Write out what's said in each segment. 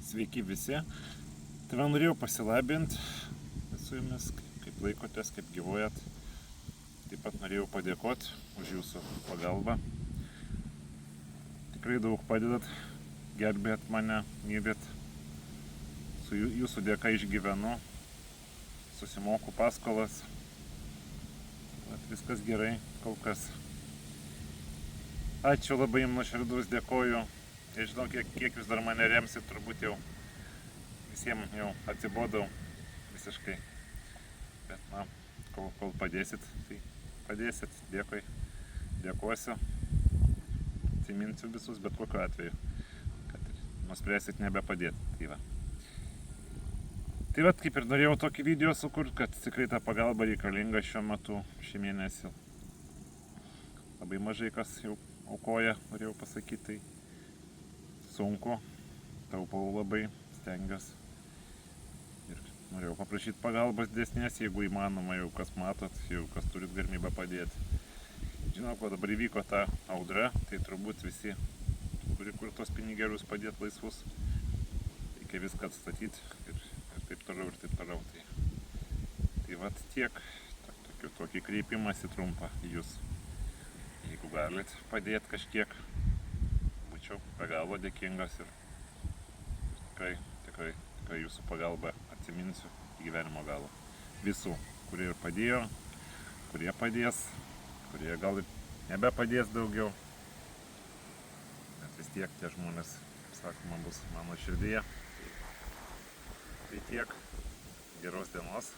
Sveiki visi. Tai man norėjau pasilabinti su jumis, kaip laikotės, kaip gyvuojat. Taip pat norėjau padėkoti už jūsų pagalbą. Tikrai daug padedat, gerbėt mane, mylit. Su jūsų dėka išgyvenu, susimoku paskolas. Viskas gerai, kol kas. Ačiū labai jums nuoširdus, dėkoju. Ir žinau, kiek jūs dar mane remsit, turbūt jau visiems jau atsibodau visiškai. Bet kol padėsit, tai padėsit, dėkui, dėkuosiu. Atsiminsiu visus, bet kokiu atveju, kad nuspręsit nebepadėti. Tai vat, kaip ir norėjau tokį video sukurti, kad tikrai ta pagalba reikalinga šiuo metu, šį mėnesį. Labai mažai kas jau aukoja, norėjau pasakyti, tai sunku, taupau labai, stengiuosi. Ir norėjau paprašyti pagalbos didesnės, jeigu įmanoma, jau kas matot, jau kas turit galimybę padėti. Žinau, kad dabar įvyko ta audra, tai turbūt visi turi kur tos pinigėlius padėti laisvus. Reikia viską atstatyti ir taip toliau ir taip toliau. Tai vat tiek, tokį kreipimąsi trumpą į jūs. Jeigu galit padėti kažkiek, būčiau be galo dėkingas ir tikrai jūsų pagalbą atsiminsiu į gyvenimo galą. Visų, kurie ir padėjo, kurie padės, kurie gal ir nebepadės daugiau. Bet vis tiek tie žmonės, kaip sakoma, bus mano širdyje. Tai tiek, geros dienos.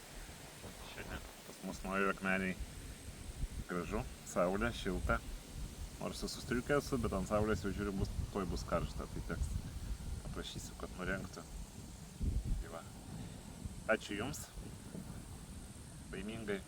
Šiandien pas mus Naujojo Akmenėj gražu, saulė, šilta. Nors su striuke esu, bet ant saulės jau žiūriu, tuoj bus karšta. Tai teks paprašysiu, kad nurengtų. Tai va. Ačiū jums. Laimingai.